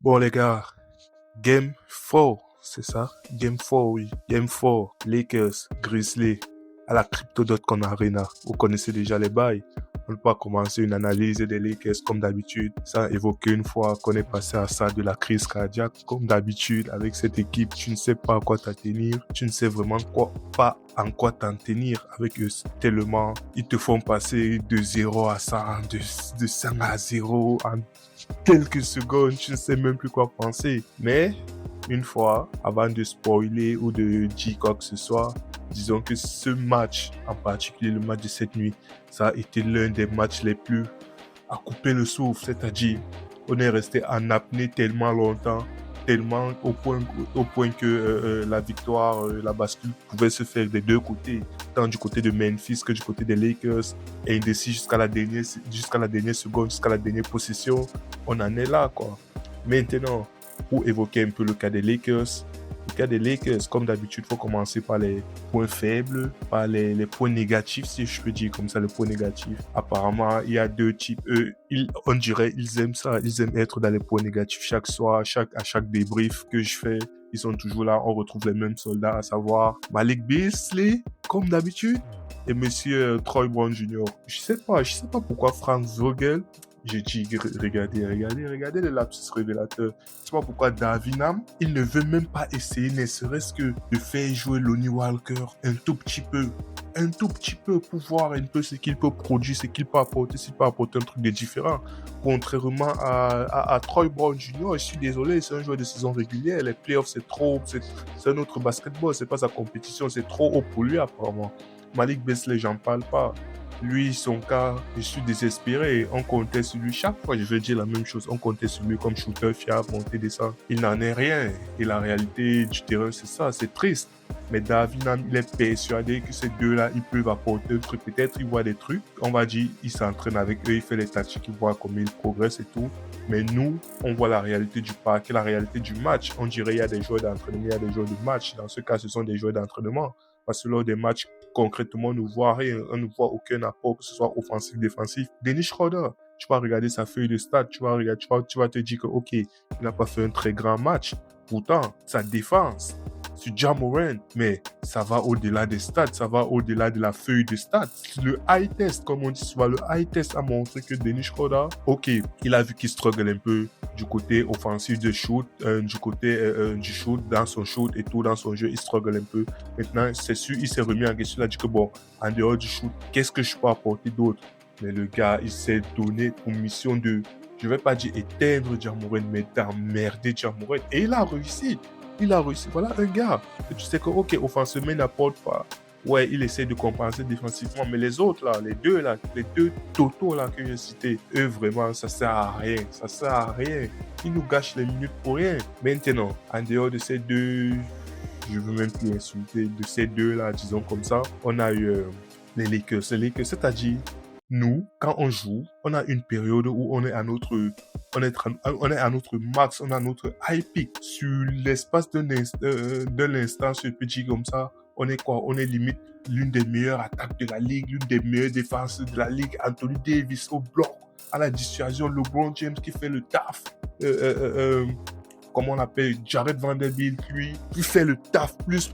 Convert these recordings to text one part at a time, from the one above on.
Bon les gars, Game 4, c'est ça? Game 4, oui. Game 4, Lakers, Grizzlies, à la Crypto.com Arena. Vous connaissez déjà les bails. On ne peut pas commencer une analyse des Lakers comme d'habitude sans évoquer une fois qu'on est passé à ça de la crise cardiaque. Comme d'habitude, avec cette équipe, tu ne sais pas à quoi t'en tenir. Tu ne sais vraiment pas en quoi t'en tenir avec eux. Tellement ils te font passer de 0 à 100, de 100 à 0 en quelques secondes. Tu ne sais même plus quoi penser. Mais une fois, avant de spoiler ou de dire quoi que ce soit, disons que ce match, en particulier le match de cette nuit, ça a été l'un des matchs les plus à couper le souffle. C'est-à-dire, on est resté en apnée tellement longtemps, tellement au point que la victoire, la bascule pouvait se faire des deux côtés, tant du côté de Memphis que du côté des Lakers, et indécis jusqu'à la dernière seconde, jusqu'à la dernière possession. On en est là, quoi. Maintenant, pour évoquer un peu le cas des Lakers, comme d'habitude, il faut commencer par les points faibles, par les points négatifs, si je peux dire comme ça, les points négatifs. Apparemment, il y a deux types. On dirait, ils aiment ça. Ils aiment être dans les points négatifs chaque soir, à chaque débrief que je fais. Ils sont toujours là. On retrouve les mêmes soldats, à savoir Malik Beasley, comme d'habitude, et monsieur Troy Brown Jr. Je sais pas pourquoi Frank Vogel. J'ai dit, regardez le lapsus révélateur. Je sais pas pourquoi Davinam, il ne veut même pas essayer, ne serait-ce que de faire jouer Lonnie Walker un tout petit peu pour voir un peu ce qu'il peut produire, ce qu'il peut apporter, s'il peut apporter un truc de différent. Contrairement à Troy Brown Jr., je suis désolé, c'est un joueur de saison régulière, les playoffs c'est un autre basketball, c'est pas sa compétition, c'est trop haut pour lui apparemment. Malik Beasley, j'en parle pas. Lui, son cas, je suis désespéré. On comptait sur lui. Chaque fois, je veux dire la même chose. On comptait sur lui comme shooter fiable, monter, descendre. Il n'en est rien. Et la réalité du terrain, c'est ça. C'est triste. Mais David, il est persuadé que ces deux-là, ils peuvent apporter un truc. Peut-être ils voient des trucs. On va dire, il s'entraîne avec eux, il fait les tactiques, il voit comment ils progressent et tout. Mais nous, on voit la réalité du parquet, la réalité du match. On dirait qu'il y a des joueurs d'entraînement, il y a des joueurs de match. Dans ce cas, ce sont des joueurs d'entraînement. Parce que lors des matchs, concrètement, on ne voit rien. On ne voit aucun apport, que ce soit offensif, défensif. Dennis Schroeder, tu vas regarder sa feuille de stats, tu vas te dire que, OK, il n'a pas fait un très grand match. Pourtant, sa défense, sur Ja Morant, mais ça va au-delà des stats, ça va au-delà de la feuille de stats. Le high test, comme on dit souvent, le high test a montré que Dennis Schroeder, OK, il a vu qu'il struggle un peu du côté offensif de shoot, du côté du shoot, dans son shoot et tout, dans son jeu, il struggle un peu. Maintenant, c'est sûr, il s'est remis en question, il a dit que bon, en dehors du shoot, qu'est-ce que je peux apporter d'autre? Mais le gars, il s'est donné pour mission de, je vais pas dire éteindre Ja Morant, mais d'emmerder Ja Morant. Et il a réussi. Voilà un gars que tu sais que, OK, offensivement, il n'apporte pas. Ouais, il essaie de compenser défensivement, mais les autres là, les deux totaux là que j'ai cités, eux vraiment, ça sert à rien. Ils nous gâchent les minutes pour rien. Maintenant, en dehors de ces deux, je veux même plus insulter, de ces deux là, disons comme ça, on a eu les Lakers, c'est-à-dire nous, quand on joue, on a une période où on est à notre max, on a notre high peak. Sur l'espace d'un instant, ce petit comme ça, on est quoi? On est limite l'une des meilleures attaques de la ligue, l'une des meilleures défenses de la ligue. Anthony Davis au bloc, à la dissuasion, LeBron James qui fait le taf. Comment on appelle, Jared Vanderbilt, lui, qui fait le taf plus.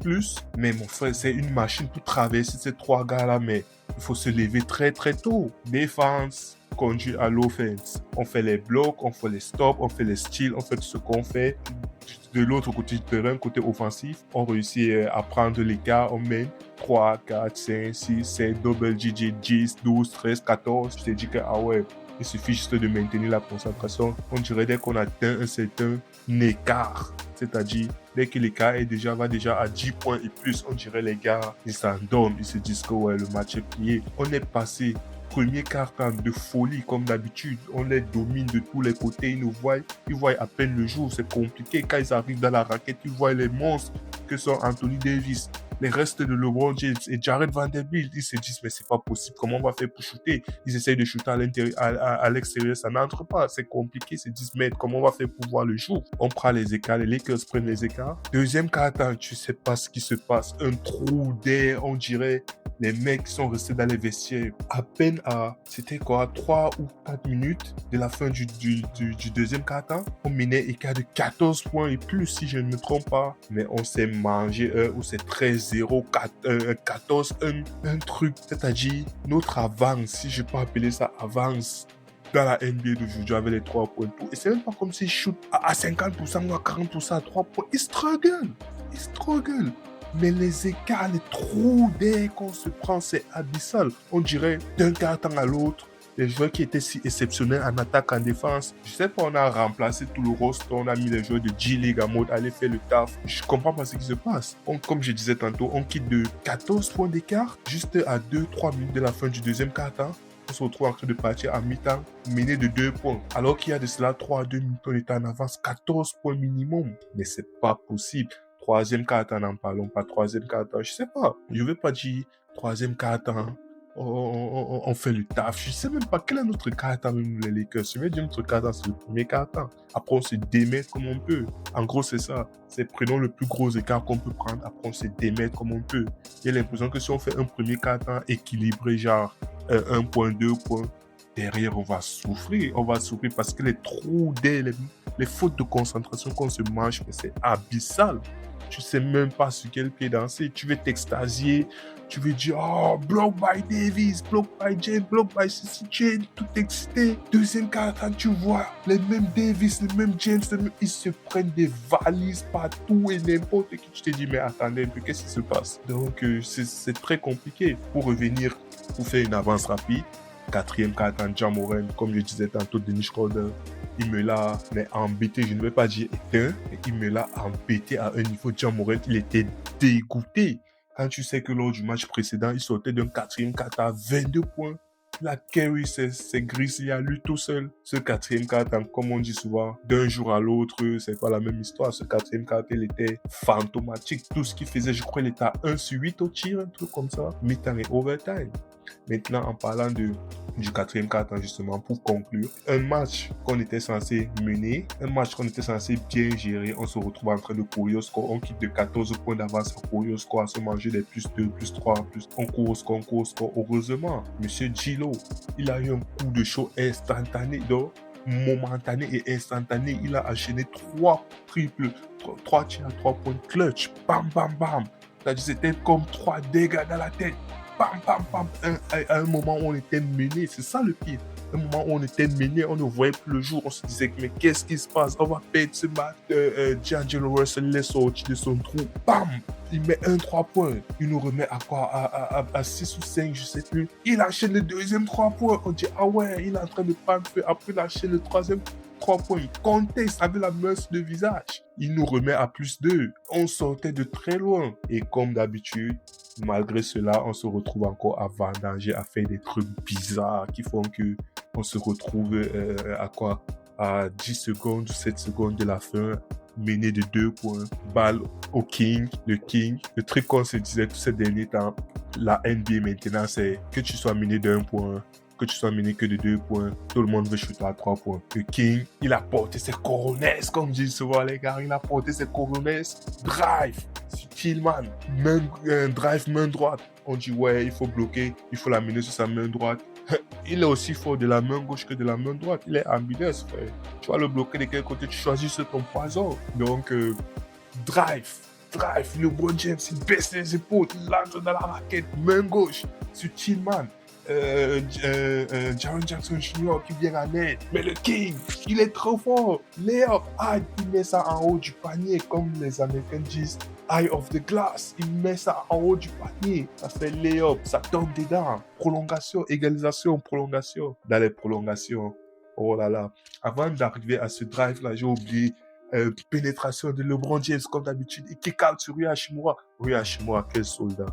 Mais mon frère, c'est une machine pour traverser ces trois gars-là, mais il faut se lever très tôt. Défense conduit à l'offense. On fait les blocs, on fait les stops, on fait les steals, on fait tout ce qu'on fait. De l'autre côté du terrain, côté offensif, on réussit à prendre l'écart, on mène 3, 4, 5, 6, 7, double GG, 10, 12, 13, 14. Je te dis que, ah ouais, il suffit juste de maintenir la concentration. On dirait dès qu'on atteint un certain écart, c'est-à-dire dès que l'écart va déjà à 10 points et plus, on dirait les gars, ils s'endorment, ils se disent que ouais, le match est plié. On est passé premier quart-temps de folie comme d'habitude, on les domine de tous les côtés, ils voient à peine le jour, c'est compliqué. Quand ils arrivent dans la raquette, ils voient les monstres que sont Anthony Davis, les restes de LeBron James et Jared Vanderbilt, ils se disent, mais c'est pas possible, comment on va faire pour shooter? Ils essayent de shooter à l'extérieur, ça n'entre pas, c'est compliqué, ils se disent, mais comment on va faire pour voir le jour? On prend les écarts, les Lakers prennent les écarts. Deuxième quart-temps, tu sais pas ce qui se passe, un trou d'air, on dirait, les mecs sont restés dans les vestiaires à peine c'était quoi, 3 ou 4 minutes de la fin du deuxième quart-temps. On menait écart de 14 points et plus, si je ne me trompe pas. Mais on s'est mangé ou c'est 13-0, 14-1, un truc. C'est-à-dire, notre avance, si je peux appeler ça avance, dans la NBA d'aujourd'hui avec les 3 points. Et c'est même pas comme s'ils shoot à 50% ou à 40% à 3 points. Ils struggle. Mais les écarts, les trous d'air qu'on se prend, c'est abyssal. On dirait d'un quart-temps à l'autre, les joueurs qui étaient si exceptionnels en attaque, en défense. Je sais pas, on a remplacé tout le roster, on a mis les joueurs de G-League en mode aller faire le taf. Je comprends pas ce qui se passe. Comme je disais tantôt, on quitte de 14 points d'écart juste à 2-3 minutes de la fin du deuxième quart-temps. On se retrouve en train de partir à mi-temps, mené de 2 points. Alors qu'il y a de cela 3-2 minutes, on était en avance, 14 points minimum. Mais c'est pas possible. Troisième quart-temps, n'en parlons pas. Troisième quart-temps, je sais pas. Je vais pas dire troisième quart-temps, on fait le taf. Je sais même pas quel est notre quart-temps, même les Lakers. Je vais dire notre quart-temps, c'est le premier quart-temps. Après, on se démet comme on peut. En gros, c'est ça. C'est prenons le plus gros écart qu'on peut prendre. Après, on se démet comme on peut. J'ai l'impression que si on fait un premier quart-temps équilibré, genre 1 point, 2 points, derrière, on va souffrir. On va souffrir parce que les trous d'air, les fautes de concentration qu'on se mange, c'est abyssal. Tu sais même pas sur quel pied danser. Tu veux t'extasier. Tu veux dire, oh, block by Davis, block by James, block by Cissy Jane, tout excité. Deuxième quart-temps, tu vois, les mêmes Davis, les mêmes James, ils se prennent des valises partout et n'importe qui. Tu te dis, mais attendez un peu, qu'est-ce qui se passe? Donc, c'est très compliqué. Pour revenir, pour faire une avance rapide, quatrième quart-temps, Ja Morant, comme je disais tantôt, Dennis Schroeder, il me l'a embêté, je ne vais pas dire éteint, mais il me l'a embêté à un niveau. Ja Morant, il était dégoûté. Quand tu sais que lors du match précédent, il sortait d'un quatrième quart-temps à 22 points. La carry, c'est Grizzly à lui tout seul. Ce quatrième quart-temps, comme on dit souvent, d'un jour à l'autre, c'est pas la même histoire. Ce quatrième quart-temps, il était fantomatique. Tout ce qu'il faisait, je crois, il était à 1 sur 8 au tir, un truc comme ça. Mi-temps et overtime. Maintenant, en parlant du quatrième quart-temps, justement, pour conclure, un match qu'on était censé mener, un match qu'on était censé bien gérer, on se retrouve en train de courir au score, on quitte de 14 points d'avance à courir au score, à se manger des plus 2, plus 3, plus... On court au score. Heureusement, Monsieur Gilo, il a eu un coup de chaud instantané, donc momentané et instantané. Il a enchaîné 3 triples, 3 tirs à 3 points clutch. Bam, bam, bam. C'est-à-dire, c'était comme 3 dégâts dans la tête. Bam, bam, bam. À un moment où on était mené, c'est ça le pire. Un moment où on était mené, on ne voyait plus le jour. On se disait, mais qu'est-ce qui se passe? On va perdre ce match. D'Angelo Russell laisse sortir de son trou. Bam! Il met 3 points. Il nous remet à quoi? À 6 ou 5, je sais plus. Il enchaîne le deuxième 3 points. On dit, ah ouais, il est en train de prendre feu. Après, il enchaîne le troisième 3 points. Il conteste avec la main sur le visage. Il nous remet à plus 2. On sortait de très loin. Et comme d'habitude, malgré cela, on se retrouve encore à vendanger, à faire des trucs bizarres qui font que on se retrouve à 10 secondes ou 7 secondes de la fin, mené de 2 points, balle au King, le truc qu'on se disait tous ces derniers temps, la NBA maintenant, c'est que tu sois mené d'1 point, que tu sois mené que de 2 points, tout le monde veut shooter à 3 points. Le King, il a porté ses coronesses, comme disent souvent les gars, il a porté ses coronesses, drive, sur Tillman, drive main droite. On dit ouais, il faut bloquer, il faut la mener sur sa main droite. Il est aussi fort de la main gauche que de la main droite. Il est ambidextre, frère. Tu vas le bloquer de quel côté tu choisis ton poison. Donc, drive. LeBron James, il baisse les épaules, il lance dans la raquette, main gauche, sur Tillman. Jaren Jackson Jr. qui vient en aide. Mais le King, il est trop fort. Layup, il met ça en haut du panier, comme les Américains disent. Eye of the glass, il met ça en haut du panier. Ça fait layup, ça tombe dedans. Prolongation, égalisation, prolongation. Dans les prolongations, oh là là. Avant d'arriver à ce drive-là, j'ai oublié. Pénétration de LeBron James comme d'habitude, il kick out sur Rui Hachimura. Rui Hachimura, quel soldat.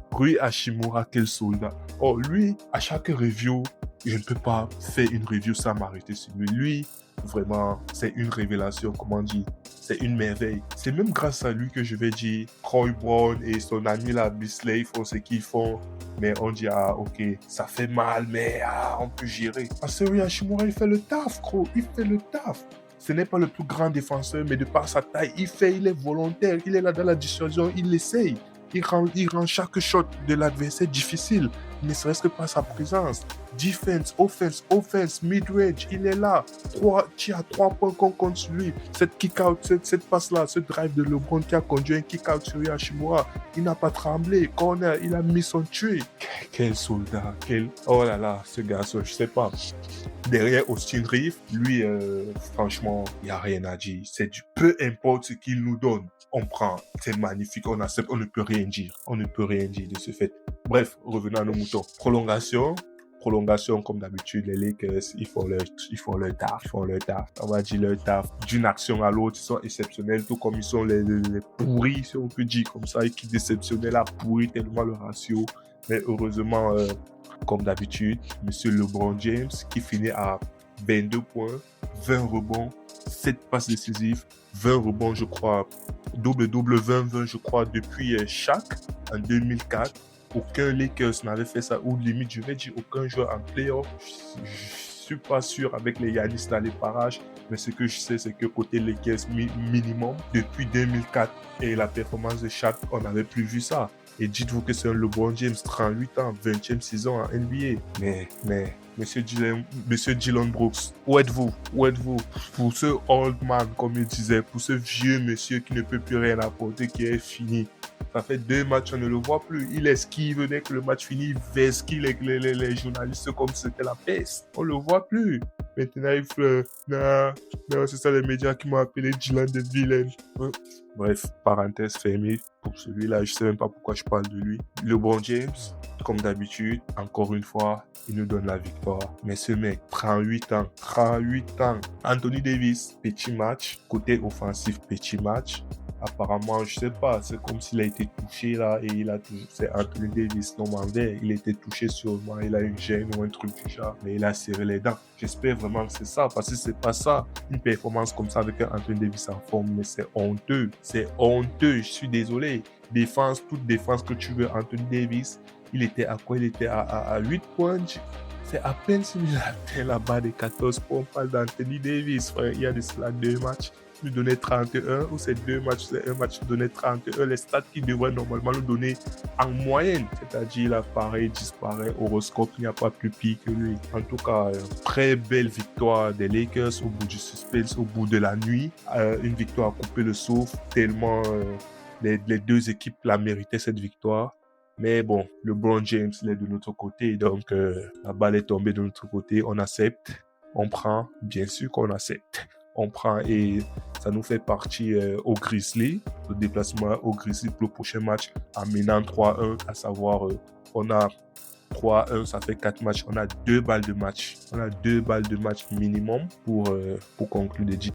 Oh, lui, à chaque review, je ne peux pas faire une review sans m'arrêter sur lui. Lui, vraiment, c'est une révélation, comment dire. c'est une merveille. C'est même grâce à lui que je vais dire Troy Brown et son ami là, Bisley, font ce qu'ils font. Mais on dit, ah, ok, ça fait mal, mais on peut gérer. Parce que Rui Hachimura, il fait le taf, gros. Il fait le taf. Ce n'est pas le plus grand défenseur, mais de par sa taille, il est volontaire. Il est là dans la dissuasion, il essaye. Il rend chaque shot de l'adversaire difficile, ne serait-ce que par sa présence. Defense, offense, mid-range, il est là. Tu as 3 points qu'on compte sur lui. Cette kick-out, cette passe-là, ce drive de LeBron qui a conduit un kick-out sur Hachimura, il n'a pas tremblé. Corner, il a mis son tué. Quel soldat, oh là là, ce garçon, je sais pas. Derrière Austin Reeves, lui, franchement, il n'y a rien à dire. Peu importe ce qu'il nous donne, on prend. C'est magnifique, on accepte, on ne peut rien dire. On ne peut rien dire de ce fait. Bref, revenons à nos moutons. Prolongation, comme d'habitude, les Lakers, ils font leur taf. On va dire leur taf. D'une action à l'autre, ils sont exceptionnels, tout comme ils sont les pourris, si on peut dire comme ça, et qui déceptionnent la pourrie tellement le ratio. Mais heureusement, comme d'habitude, monsieur LeBron James, qui finit à 22 points, 20 rebonds, 7 passes décisives, 20 rebonds, je crois, double-double, 20-20, je crois, depuis Shaq, en 2004. Aucun Lakers n'avait fait ça, ou limite, je vais dire, aucun joueur en playoff. Je suis pas sûr avec les Giannis dans les parages, mais ce que je sais, c'est que côté Lakers, minimum, depuis 2004 et la performance de Shaq, on n'avait plus vu ça. Et dites-vous que c'est un LeBron James, 38 ans, 20e saison en NBA. Mais, Monsieur Dillon Brooks, où êtes-vous? Pour ce old man, comme il disait, pour ce vieux monsieur qui ne peut plus rien apporter, qui est fini. Ça fait 2 matchs, on ne le voit plus. Il esquive dès que le match finit, il vesquille les journalistes comme si c'était la peste. On ne le voit plus. Maintenant, il fait, non, c'est ça les médias qui m'ont appelé Dylan de vilain. Bref, parenthèse fermée. Pour celui-là, je ne sais même pas pourquoi je parle de lui. LeBron James, comme d'habitude, encore une fois, il nous donne la victoire. Mais ce mec, 38 ans. Anthony Davis, petit match. Côté offensif, petit match. Apparemment, je sais pas, c'est comme s'il a été touché là et c'est Anthony Davis, non mauvais, il a été touché sûrement, il a une gêne ou un truc du genre, mais il a serré les dents. J'espère vraiment que c'est ça, parce que c'est pas ça, une performance comme ça avec un Anthony Davis en forme, mais c'est honteux, je suis désolé. Défense, toute défense que tu veux, Anthony Davis, il était à quoi? Il était à 8 points. C'est à peine s'il a atteint la barre des 14 points. On parle d'Anthony Davis, frère. Il y a de cela 2 matchs. Nous donner 31, ou c'est 2 matchs, c'est un match nous donner 31. Les stats qui devraient normalement nous donner en moyenne. C'est-à-dire, il apparaît, disparaît. Horoscope, il n'y a pas plus pire que lui. En tout cas, très belle victoire des Lakers au bout du suspense, au bout de la nuit. Une victoire à couper le souffle, tellement les 2 équipes la méritaient cette victoire. Mais bon, LeBron James, il est de notre côté, donc la balle est tombée de notre côté. On accepte, on prend, bien sûr qu'on accepte. On prend et ça nous fait partir au Grizzly, le déplacement au Grizzly pour le prochain match en menant 3-1, à savoir on a 3-1, ça fait 4 matchs, on a 2 balles de match. On a 2 balles de match minimum pour conclure les 10